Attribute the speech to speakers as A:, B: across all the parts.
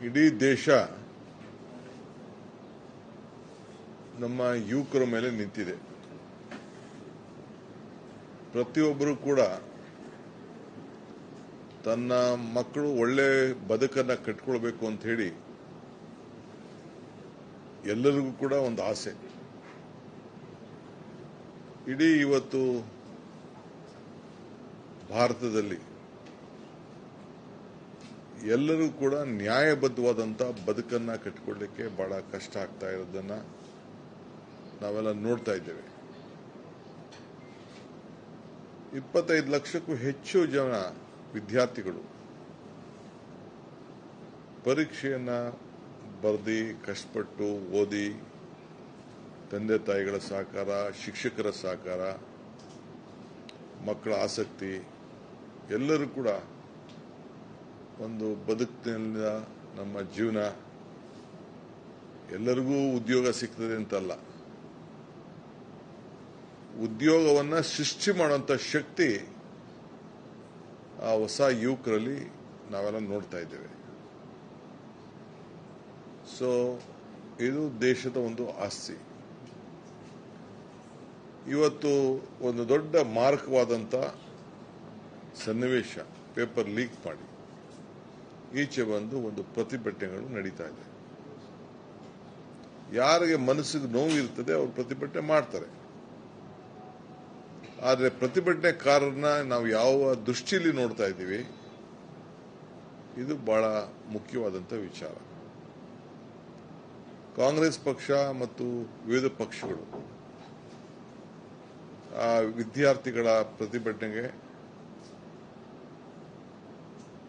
A: ಇಡೀ ದೇಶ ನಮ್ಮ ಯುವಕರ ಮೇಲೆ ನಿಂತಿದೆ. ಪ್ರತಿಯೊಬ್ಬರು ಕೂಡ ತನ್ನ ಮಕ್ಕಳು ಒಳ್ಳೆ ಬದುಕನ್ನ ಕಟ್ಕೊಳ್ಬೇಕು ಅಂತ ಹೇಳಿ ಎಲ್ಲರಿಗೂ ಕೂಡ ಒಂದು ಆಸೆ. ಇಡೀ ಇವತ್ತು ಭಾರತದಲ್ಲಿ ಎಲ್ಲರೂ ಕೂಡ ನ್ಯಾಯಬದ್ಧವಾದಂಥ ಬದುಕನ್ನ ಕಟ್ಟಿಕೊಳ್ಳಲಿಕ್ಕೆ ಬಹಳ ಕಷ್ಟ ಆಗ್ತಾ ಇರೋದನ್ನ ನಾವೆಲ್ಲ ನೋಡ್ತಾ ಇದ್ದೇವೆ. 25 ಲಕ್ಷಕ್ಕೂ ಹೆಚ್ಚು ಜನ ವಿದ್ಯಾರ್ಥಿಗಳು ಪರೀಕ್ಷೆಯನ್ನ ಬರೆದಿ ಕಷ್ಟಪಟ್ಟು ಓದಿ ತಂದೆ ತಾಯಿಗಳ ಸಹಕಾರ, ಶಿಕ್ಷಕರ ಸಹಕಾರ, ಮಕ್ಕಳ ಆಸಕ್ತಿ ಎಲ್ಲರೂ ಕೂಡ ಒಂದು ಬದುಕಿನಿಂದ ನಮ್ಮ ಜೀವನ ಎಲ್ಲರಿಗೂ ಉದ್ಯೋಗ ಸಿಗ್ತದೆ ಅಂತಲ್ಲ, ಉದ್ಯೋಗವನ್ನ ಸೃಷ್ಟಿ ಮಾಡುವಂತ ಶಕ್ತಿ ಆ ಹೊಸ ಯುವಕರಲ್ಲಿ ನಾವೆಲ್ಲ ನೋಡ್ತಾ ಇದ್ದೇವೆ. ಸೊ ಇದು ದೇಶದ ಒಂದು ಆಸ್ತಿ. ಇವತ್ತು ಒಂದು ದೊಡ್ಡ ಮಾರಕವಾದಂತ ಸನ್ನಿವೇಶ, ಪೇಪರ್ ಲೀಕ್ ಮಾಡಿ ಈಚೆ ಬಂದು ಒಂದು ಪ್ರತಿಭಟನೆಗಳು ನಡೀತಾ ಇದೆ. ಯಾರಿಗೆ ಮನಸ್ಸಿಗೆ ನೋವು ಇರ್ತದೆ ಅವರು ಪ್ರತಿಭಟನೆ ಮಾಡ್ತಾರೆ. ಆದರೆ ಪ್ರತಿಭಟನೆಕಾರರನ್ನ ನಾವು ಯಾವ ದೃಷ್ಟಿಯಲ್ಲಿ ನೋಡ್ತಾ ಇದ್ದೀವಿ, ಇದು ಬಹಳ ಮುಖ್ಯವಾದಂಥ ವಿಚಾರ. ಕಾಂಗ್ರೆಸ್ ಪಕ್ಷ ಮತ್ತು ವಿವಿಧ ಪಕ್ಷಗಳು ಆ ವಿದ್ಯಾರ್ಥಿಗಳ ಪ್ರತಿಭಟನೆಗೆ,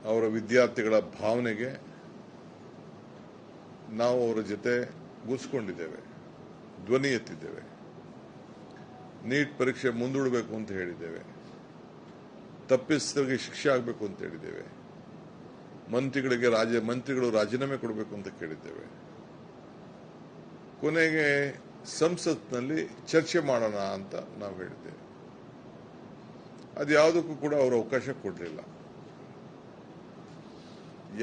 A: ಅವರ ವಿದ್ಯಾರ್ಥಿಗಳ ಭಾವನೆಗೆ ನಾವು ಅವರ ಜೊತೆ ಗೂಡಿಸಿಕೊಂಡಿದ್ದೇವೆ, ಧ್ವನಿ ಎತ್ತಿದ್ದೇವೆ. ನೀಟ್ ಪರೀಕ್ಷೆ ಮುಂದೂಡಬೇಕು ಅಂತ ಹೇಳಿದ್ದೇವೆ, ತಪ್ಪಿತಸ್ಥರಿಗೆ ಶಿಕ್ಷೆ ಆಗಬೇಕು ಅಂತ ಹೇಳಿದ್ದೇವೆ, ಮಂತ್ರಿಗಳು ರಾಜೀನಾಮೆ ಕೊಡಬೇಕು ಅಂತ ಕೇಳಿದ್ದೇವೆ. ಕೊನೆಗೆ ಸಂಸತ್ನಲ್ಲಿ ಚರ್ಚೆ ಮಾಡೋಣ ಅಂತ ನಾವು ಹೇಳಿದ್ದೇವೆ. ಅದು ಯಾವುದಕ್ಕೂ ಕೂಡ ಅವರು ಅವಕಾಶ ಕೊಡಲಿಲ್ಲ.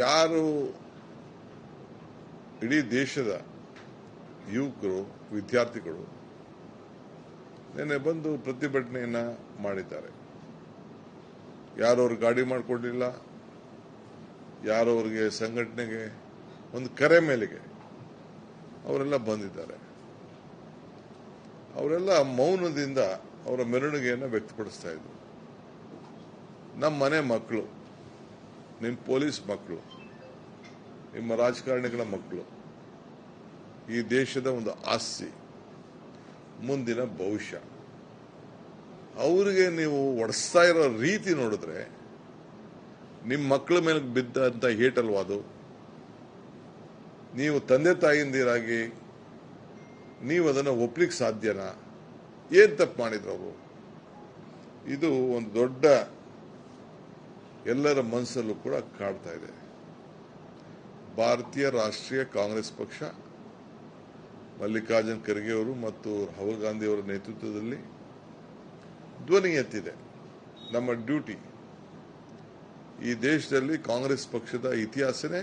A: ಯಾರು ಇಡೀ ದೇಶದ ಯುವಕರು, ವಿದ್ಯಾರ್ಥಿಗಳು ನಿನ್ನೆ ಬಂದು ಪ್ರತಿಭಟನೆಯನ್ನ ಮಾಡಿದ್ದಾರೆ. ಯಾರು ಅವ್ರಿಗೆ ಗಾಡಿ ಮಾಡಿಕೊಡ್ಲಿಲ್ಲ, ಯಾರು ಅವ್ರಿಗೆ ಸಂಘಟನೆಗೆ ಒಂದು ಕರೆ ಮೇಲೆಗೆ ಅವರೆಲ್ಲ ಬಂದಿದ್ದಾರೆ. ಅವರೆಲ್ಲ ಮೌನದಿಂದ ಅವರ ಮೆರವಣಿಗೆಯನ್ನು ವ್ಯಕ್ತಪಡಿಸ್ತಾ ಇದ್ರು. ನಮ್ಮ ಮನೆ ಮಕ್ಕಳು, ನಿಮ್ಮ ಪೊಲೀಸ್ ಮಕ್ಕಳು, ನಿಮ್ಮ ರಾಜಕಾರಣಿಗಳ ಮಕ್ಕಳು, ಈ ದೇಶದ ಒಂದು ಆಸ್ತಿ, ಮುಂದಿನ ಭವಿಷ್ಯ. ಅವರಿಗೆ ನೀವು ಒಡಿಸ್ತಾ ಇರೋ ರೀತಿ ನೋಡಿದ್ರೆ ನಿಮ್ಮ ಮಕ್ಕಳ ಮೇಲೆ ಬಿದ್ದಂತ ಏಟಲ್ವಾದು. ನೀವು ತಂದೆ ತಾಯಿಯಿಂದಿರಾಗಿ ನೀವು ಅದನ್ನು ಒಪ್ಲಿಕ್ಕೆ ಸಾಧ್ಯನಾ? ಏನ್ ತಪ್ಪು ಮಾಡಿದ್ರು ಅವರು? ಇದು ಒಂದು ದೊಡ್ಡ ಎಲ್ಲರ ಮನಸ್ಸಲ್ಲೂ ಕೂಡ ಕಾಡ್ತಾ ಇದೆ. ಭಾರತೀಯ ರಾಷ್ಟ್ರೀಯ ಕಾಂಗ್ರೆಸ್ ಪಕ್ಷ, ಮಲ್ಲಿಕಾರ್ಜುನ್ ಖರ್ಗೆ ಅವರು ಮತ್ತು ರಾಹುಲ್ ಗಾಂಧಿ ಅವರ ನೇತೃತ್ವದಲ್ಲಿ ಧ್ವನಿ ಎತ್ತಿದೆ. ನಮ್ಮ ಡ್ಯೂಟಿ. ಈ ದೇಶದಲ್ಲಿ ಕಾಂಗ್ರೆಸ್ ಪಕ್ಷದ ಇತಿಹಾಸನೇ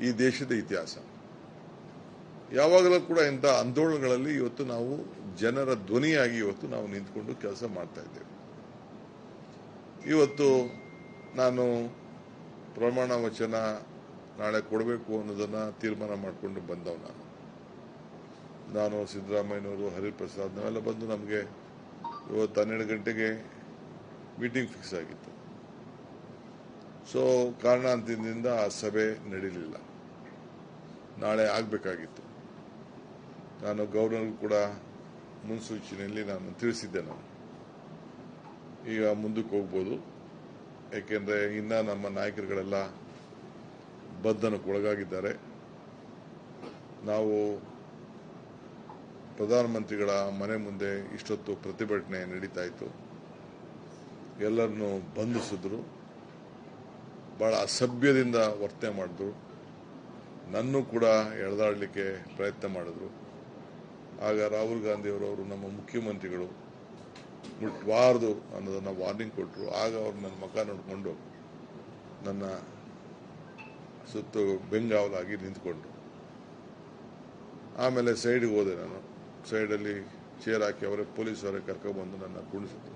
A: ಈ ದೇಶದ ಇತಿಹಾಸ. ಯಾವಾಗಲೂ ಕೂಡ ಇಂಥ ಆಂದೋಲನಗಳಲ್ಲಿ ಇವತ್ತು ನಾವು ಜನರ ಧ್ವನಿಯಾಗಿ ಇವತ್ತು ನಾವು ನಿಂತ್ಕೊಂಡು ಕೆಲಸ ಮಾಡ್ತಾ ಇದ್ದೇವೆ. ಇವತ್ತು ನಾನು ಪ್ರಮಾಣ ವಚನ ನಾಳೆ ಕೊಡಬೇಕು ಅನ್ನೋದನ್ನ ತೀರ್ಮಾನ ಮಾಡಿಕೊಂಡು ಬಂದವ. ನಾನು ಸಿದ್ದರಾಮಯ್ಯನವರು, ಹರಿಪ್ರಸಾದ್ ನಾವೆಲ್ಲ ಬಂದು ನಮಗೆ ಇವತ್ತು 12 ಗಂಟೆಗೆ ಮೀಟಿಂಗ್ ಫಿಕ್ಸ್ ಆಗಿತ್ತು. ಸೊ ಕಾರಣಾಂತರದಿಂದ ಆ ಸಭೆ ನಡೀಲಿಲ್ಲ. ನಾಳೆ ಆಗಬೇಕಾಗಿತ್ತು. ನಾನು ಗವರ್ನರ್ಗೂ ಕೂಡ ಮುನ್ಸೂಚನೆಯಲ್ಲಿ ನಾನು ತಿಳಿಸಿದ್ದೆ. ನಾನು ಈಗ ಮುಂದಕ್ಕೆ ಹೋಗ್ಬೋದು, ಯಾಕೆಂದ್ರೆ ಇನ್ನ ನಮ್ಮ ನಾಯಕರುಗಳೆಲ್ಲ ಬಂಧನಕ್ಕೆ ಒಳಗಾಗಿದ್ದಾರೆ. ನಾವು ಪ್ರಧಾನಮಂತ್ರಿಗಳ ಮನೆ ಮುಂದೆ ಇಷ್ಟೊತ್ತು ಪ್ರತಿಭಟನೆ ನಡೀತಾ ಇತ್ತು. ಎಲ್ಲರನ್ನು ಬಂಧಿಸಿದ್ರು, ಬಹಳ ಅಸಭ್ಯದಿಂದ ವರ್ತನೆ ಮಾಡಿದ್ರು, ನನ್ನೂ ಕೂಡ ಎಳೆದಾಡಲಿಕ್ಕೆ ಪ್ರಯತ್ನ ಮಾಡಿದ್ರು. ಆಗ ರಾಹುಲ್ ಗಾಂಧಿ ಅವರು ನಮ್ಮ ಮುಖ್ಯಮಂತ್ರಿಗಳು ಮುಟ್ಬಾರ್ದು ಅನ್ನೋದನ್ನ ವಾರ್ನಿಂಗ್ ಕೊಟ್ಟರು. ಆಗ ಅವ್ರು ನನ್ನ ಮುಖ ನೋಡಿಕೊಂಡು ನನ್ನ ಸುತ್ತು ಬೆಂಗಾವಲಾಗಿ ನಿಂತ್ಕೊಂಡ್ರು. ಆಮೇಲೆ ಸೈಡ್ಗೆ ಹೋದೆ. ನಾನು ಸೈಡಲ್ಲಿ ಚೇರ್ ಹಾಕಿ ಅವರೇ ಪೊಲೀಸವರೇ ಕರ್ಕೊಂಡ್ಬಂದು ನನ್ನ ಕುಣಿಸಿದ್ರು.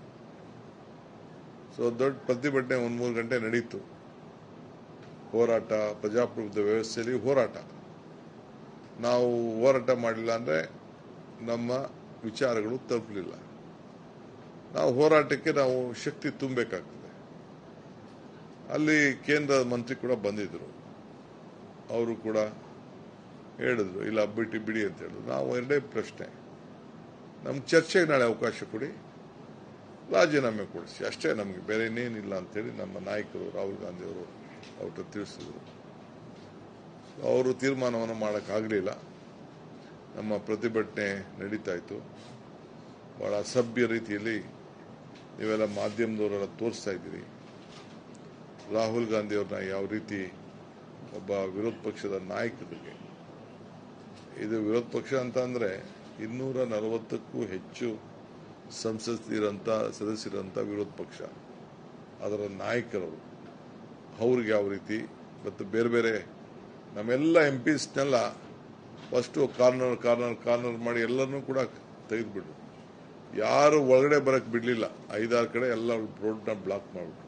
A: ಸೊ ದೊಡ್ಡ ಪ್ರತಿಭಟನೆ 1-3 ಗಂಟೆ ನಡೀತು. ಹೋರಾಟ, ಪ್ರಜಾಪ್ರಭುತ್ವ ವ್ಯವಸ್ಥೆಯಲ್ಲಿ ಹೋರಾಟ. ನಾವು ಹೋರಾಟ ಮಾಡಲಿಲ್ಲ ಅಂದರೆ ನಮ್ಮ ವಿಚಾರಗಳು ತಲುಪಲಿಲ್ಲ. ನಾವು ಹೋರಾಟಕ್ಕೆ ನಾವು ಶಕ್ತಿ ತುಂಬಬೇಕಾಗ್ತದೆ. ಅಲ್ಲಿ ಕೇಂದ್ರ ಮಂತ್ರಿ ಕೂಡ ಬಂದಿದ್ರು. ಅವರು ಕೂಡ ಹೇಳಿದ್ರು, ಇಲ್ಲ ಬಿಡಿ ಅಂತ ಹೇಳಿದ್ರು. ನಾವು ಎರಡೇ ಪ್ರಶ್ನೆ, ನಮ್ಗೆ ಚರ್ಚೆಗೆ ನಾಳೆ ಅವಕಾಶ ಕೊಡಿ, ರಾಜೀನಾಮೆ ಕೊಡಿಸಿ, ಅಷ್ಟೇ, ನಮಗೆ ಬೇರೆ ಇನ್ನೇನಿಲ್ಲ ಅಂತೇಳಿ ನಮ್ಮ ನಾಯಕರು ರಾಹುಲ್ ಗಾಂಧಿ ಅವರು ಅವ್ರ ತಿಳಿಸಿದ್ರು. ಅವರು ತೀರ್ಮಾನವನ್ನು ಮಾಡೋಕ್ಕಾಗಲಿಲ್ಲ. ನಮ್ಮ ಪ್ರತಿಭಟನೆ ನಡೀತಾ ಇತ್ತು. ಬಹಳ ಅಸಭ್ಯ ರೀತಿಯಲ್ಲಿ ನೀವೆಲ್ಲ ಮಾಧ್ಯಮದವರೆಲ್ಲ ತೋರಿಸ್ತಾ ಇದ್ದೀರಿ. ರಾಹುಲ್ ಗಾಂಧಿ ಅವ್ರನ್ನ ಯಾವ ರೀತಿ ಒಬ್ಬ ವಿರೋಧ ಪಕ್ಷದ ನಾಯಕರಿಗೆ, ಇದು ವಿರೋಧ ಪಕ್ಷ ಅಂತ ಅಂದ್ರೆ 240ಕ್ಕೂ ಹೆಚ್ಚು ಸಂಸತ್ತಿರಂತ ಸದಸ್ಯರಂತ ವಿರೋಧ ಪಕ್ಷ, ಅದರ ನಾಯಕರು, ಅವ್ರಿಗೆ ಯಾವ ರೀತಿ, ಮತ್ತು ಬೇರೆ ಬೇರೆ ನಮ್ಮೆಲ್ಲ MPsನೆಲ್ಲ ಫಸ್ಟು ಕಾರ್ನರ್ ಮಾಡಿ ಎಲ್ಲರನ್ನೂ ಕೂಡ ತೆಗೆದುಬಿಟ್ರು. ಯಾರು ಒಳಗಡೆ ಬರಕ್ಕೆ ಬಿಡಲಿಲ್ಲ. 5-6 ಕಡೆ ಎಲ್ಲ ರೋಡ್ನ ಬ್ಲಾಕ್ ಮಾಡಿಬಿಟ್ರು.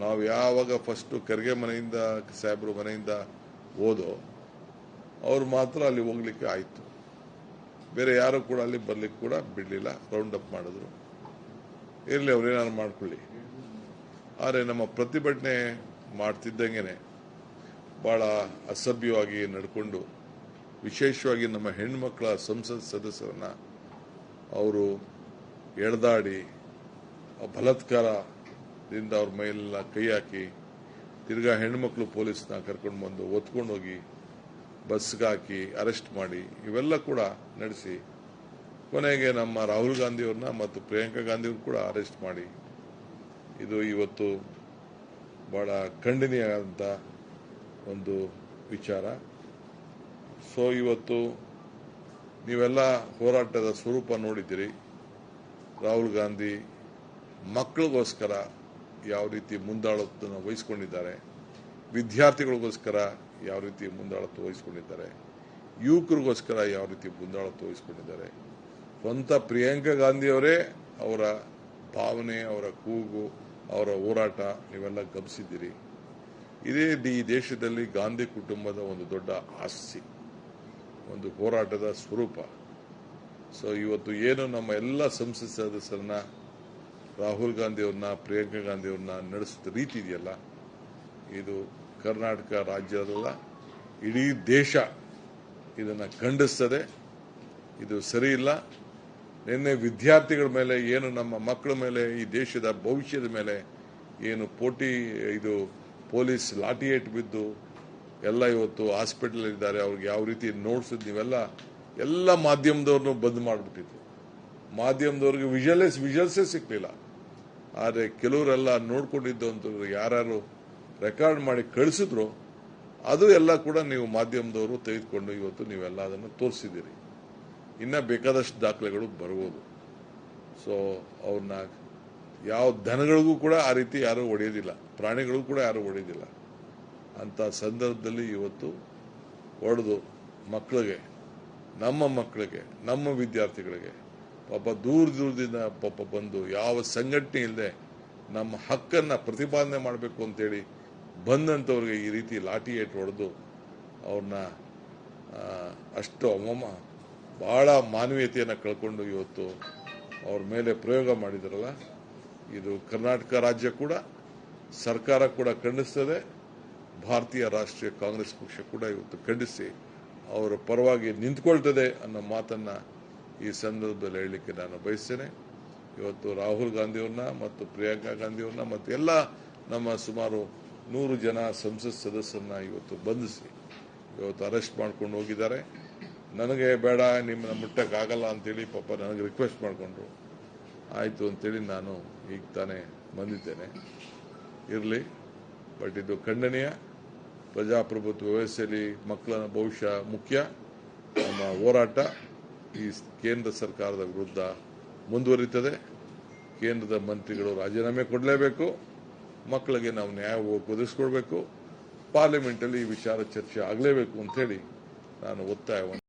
A: ನಾವು ಯಾವಾಗ ಫಸ್ಟು ಖರ್ಗೆ ಮನೆಯಿಂದ, ಸಾಹೇಬ್ರು ಮನೆಯಿಂದ ಹೋದೋ ಅವ್ರು ಮಾತ್ರ ಅಲ್ಲಿ ಹೋಗ್ಲಿಕ್ಕೆ ಆಯಿತು. ಬೇರೆ ಯಾರು ಕೂಡ ಅಲ್ಲಿ ಬರ್ಲಿಕ್ಕೆ ಕೂಡ ಬಿಡಲಿಲ್ಲ. ರೌಂಡ್ ಅಪ್ ಮಾಡಿದ್ರು. ಇರಲಿ, ಅವ್ರೇನಾದ್ರು ಮಾಡ್ಕೊಳ್ಳಿ. ಆದರೆ ನಮ್ಮ ಪ್ರತಿಭಟನೆ ಮಾಡ್ತಿದ್ದಂಗೆ ಬಹಳ ಅಸಭ್ಯವಾಗಿ ನಡ್ಕೊಂಡು, ವಿಶೇಷವಾಗಿ ನಮ್ಮ ಹೆಣ್ಮಕ್ಳ ಸಂಸತ್ ಸದಸ್ಯರನ್ನ ಅವರು ಎಳೆದಾಡಿ ಬಲಾತ್ಕಾರದಿಂದ ಅವ್ರ ಮೇಲೆಲ್ಲ ಕೈ ಹಾಕಿ, ತಿರ್ಗಾ ಹೆಣ್ಮಕ್ಳು ಪೊಲೀಸ್ನ ಕರ್ಕೊಂಡು ಬಂದು ಒತ್ಕೊಂಡೋಗಿ ಬಸ್ಗೆ ಹಾಕಿ ಅರೆಸ್ಟ್ ಮಾಡಿ ಇವೆಲ್ಲ ಕೂಡ ನಡೆಸಿ, ಕೊನೆಗೆ ನಮ್ಮ ರಾಹುಲ್ ಗಾಂಧಿ ಅವ್ರನ್ನ ಮತ್ತು ಪ್ರಿಯಾಂಕಾ ಗಾಂಧಿ ಅವ್ರನ್ನ ಕೂಡ ಅರೆಸ್ಟ್ ಮಾಡಿ, ಇದು ಇವತ್ತು ಬಹಳ ಖಂಡನೀಯವಾದಂಥ ಒಂದು ವಿಚಾರ. ಸೊ ಇವತ್ತು ನೀವೆಲ್ಲ ಹೋರಾಟದ ಸ್ವರೂಪ ನೋಡಿದ್ದೀರಿ. ರಾಹುಲ್ ಗಾಂಧಿ ಮಕ್ಕಳಿಗೋಸ್ಕರ ಯಾವ ರೀತಿ ಮುಂದಾಳತ್ವವನ್ನು ವಹಿಸಿಕೊಂಡಿದ್ದಾರೆ, ವಿದ್ಯಾರ್ಥಿಗಳಿಗೋಸ್ಕರ ಯಾವ ರೀತಿ ಮುಂದಾಳತ್ವ ವಹಿಸಿಕೊಂಡಿದ್ದಾರೆ, ಯುವಕರಿಗೋಸ್ಕರ ಯಾವ ರೀತಿ ಮುಂದಾಳತ್ವ ವಹಿಸಿಕೊಂಡಿದ್ದಾರೆ. ಸ್ವಂತ ಪ್ರಿಯಾಂಕಾ ಗಾಂಧಿಯವರೇ ಅವರ ಭಾವನೆ, ಅವರ ಕೂಗು, ಅವರ ಹೋರಾಟ ನೀವೆಲ್ಲ ಗಮನಿಸಿದ್ದೀರಿ. ಇದೇ ಈ ದೇಶದಲ್ಲಿ ಗಾಂಧಿ ಕುಟುಂಬದ ಒಂದು ದೊಡ್ಡ ಆಸ್ತಿ, ಒಂದು ಹೋರಾಟದ ಸ್ವರೂಪ. ಸೊ ಇವತ್ತು ಏನು ನಮ್ಮ ಎಲ್ಲ ಸಂಸತ್ ಸದಸ್ಯರನ್ನ, ರಾಹುಲ್ ಗಾಂಧಿ ಅವ್ರನ್ನ, ಪ್ರಿಯಾಂಕಾ ಗಾಂಧಿ ಅವ್ರನ್ನ ನಡೆಸಿದ ರೀತಿ ಇದೆಯಲ್ಲ, ಇದು ಕರ್ನಾಟಕ ರಾಜ್ಯದಲ್ಲ, ಇಡೀ ದೇಶ ಇದನ್ನು ಖಂಡಿಸ್ತದೆ. ಇದು ಸರಿ ಇಲ್ಲ. ನಿನ್ನೆ ವಿದ್ಯಾರ್ಥಿಗಳ ಮೇಲೆ ಏನು, ನಮ್ಮ ಮಕ್ಕಳ ಮೇಲೆ, ಈ ದೇಶದ ಭವಿಷ್ಯದ ಮೇಲೆ ಏನು ಇದು ಪೊಲೀಸ್ ಲಾಠಿ ಏಟು ಬಿದ್ದು ಎಲ್ಲ ಇವತ್ತು ಹಾಸ್ಪಿಟಲ್ ಇದ್ದಾರೆ. ಅವ್ರಿಗೆ ಯಾವ ರೀತಿ ನೋಡ್ಸಿದ್ ನೀವೆಲ್ಲ ಎಲ್ಲ ಮಾಧ್ಯಮದವ್ರನ್ನೂ ಬಂದ್ ಮಾಡಿಬಿಟ್ಟಿದ್ರು. ಮಾಧ್ಯಮದವ್ರಿಗೆ ವಿಜುವಲ್ಸೇ ಸಿಕ್ಕಲಿಲ್ಲ. ಆದರೆ ಕೆಲವರೆಲ್ಲ ನೋಡ್ಕೊಂಡಿದ್ದು ಅಂತಂದ್ರೆ ಯಾರು ರೆಕಾರ್ಡ್ ಮಾಡಿ ಕಳಿಸಿದ್ರು, ಅದು ಎಲ್ಲ ಕೂಡ ನೀವು ಮಾಧ್ಯಮದವರು ತೆಗೆದುಕೊಂಡು ಇವತ್ತು ನೀವೆಲ್ಲ ಅದನ್ನು ತೋರಿಸಿದ್ದೀರಿ. ಇನ್ನ ಬೇಕಾದಷ್ಟು ದಾಖಲೆಗಳು ಬರ್ಬೋದು. ಸೊ ಅವ್ರನ್ನ ಯಾವ ದನಗಳಿಗೂ ಕೂಡ ಆ ರೀತಿ ಯಾರು ಹೊಡೆಯೋದಿಲ್ಲ, ಪ್ರಾಣಿಗಳಿಗೂ ಕೂಡ ಯಾರು ಹೊಡೆಯೋದಿಲ್ಲ. ಅಂತ ಸಂದರ್ಭದಲ್ಲಿ ಇವತ್ತು ಹೊಡೆದು ಮಕ್ಕಳಿಗೆ, ನಮ್ಮ ಮಕ್ಕಳಿಗೆ, ನಮ್ಮ ವಿದ್ಯಾರ್ಥಿಗಳಿಗೆ ಪಾಪ ದೂರದಿಂದ ಪಾಪ ಬಂದು ಯಾವ ಸಂಘಟನೆ ಇಲ್ಲದೆ ನಮ್ಮ ಹಕ್ಕನ್ನು ಪ್ರತಿಪಾದನೆ ಮಾಡಬೇಕು ಅಂತೇಳಿ ಬಂದಂಥವ್ರಿಗೆ ಈ ರೀತಿ ಲಾಠಿ ಏಟು ಹೊಡೆದು ಅವ್ರನ್ನ ಅಷ್ಟು ಬಹಳ ಮಾನವೀಯತೆಯನ್ನು ಕಳ್ಕೊಂಡು ಇವತ್ತು ಅವ್ರ ಮೇಲೆ ಪ್ರಯೋಗ ಮಾಡಿದಾರಲ್ಲ, ಇದು ಕರ್ನಾಟಕ ರಾಜ್ಯ ಕೂಡ, ಸರ್ಕಾರ ಕೂಡ ಖಂಡಿಸ್ತದೆ. ಭಾರತೀಯ ರಾಷ್ಟ್ರೀಯ ಕಾಂಗ್ರೆಸ್ ಪಕ್ಷ ಕೂಡ ಇವತ್ತು ಖಂಡಿಸಿ ಅವರ ಪರವಾಗಿ ನಿಂತ್ಕೊಳ್ತದೆ ಅನ್ನೋ ಮಾತನ್ನ ಈ ಸಂದರ್ಭದಲ್ಲಿ ಹೇಳಲಿಕ್ಕೆ ನಾನು ಬಯಸ್ತೇನೆ. ಇವತ್ತು ರಾಹುಲ್ ಗಾಂಧಿಯವ್ರನ್ನ ಮತ್ತು ಪ್ರಿಯಾಂಕಾ ಗಾಂಧಿಯವ್ರನ್ನ ಮತ್ತು ಎಲ್ಲ ನಮ್ಮ ಸುಮಾರು 100 ಜನ ಸಂಸತ್ ಸದಸ್ಯರನ್ನ ಇವತ್ತು ಬಂಧಿಸಿ ಇವತ್ತು ಅರೆಸ್ಟ್ ಮಾಡ್ಕೊಂಡು ಹೋಗಿದ್ದಾರೆ. ನನಗೆ ಬೇಡ, ನಿಮ್ಮನ್ನ ಮುಟ್ಟಕ್ಕಾಗಲ್ಲ ಅಂತೇಳಿ ಪಾಪ ನನಗೆ ರಿಕ್ವೆಸ್ಟ್ ಮಾಡಿಕೊಂಡ್ರು. ಆಯಿತು ಅಂತೇಳಿ ನಾನು ಈಗ ತಾನೇ ಬಂದಿದ್ದೇನೆ. ಇರಲಿ, ಬಟ್ ಇದು ಖಂಡನೀಯ. ಪ್ರಜಾಪ್ರಭುತ್ವ ವ್ಯವಸ್ಥೆಯಲ್ಲಿ ಮಕ್ಕಳ ಭವಿಷ್ಯ ಮುಖ್ಯ. ನಮ್ಮ ಹೋರಾಟ ಈ ಕೇಂದ್ರ ಸರ್ಕಾರದ ವಿರುದ್ಧ ಮುಂದುವರಿತದೆ. ಕೇಂದ್ರದ ಮಂತ್ರಿಗಳು ರಾಜೀನಾಮೆ ಕೊಡಲೇಬೇಕು. ಮಕ್ಕಳಿಗೆ ನಾವು ನ್ಯಾಯ ಒದಗಿಸ್ಕೊಡ್ಬೇಕು. ಪಾರ್ಲಿಮೆಂಟಲ್ಲಿ ಈ ವಿಚಾರ ಚರ್ಚೆ ಆಗಲೇಬೇಕು ಅಂತ ಹೇಳಿ ನಾನು ಒತ್ತಾಯವನ್ನು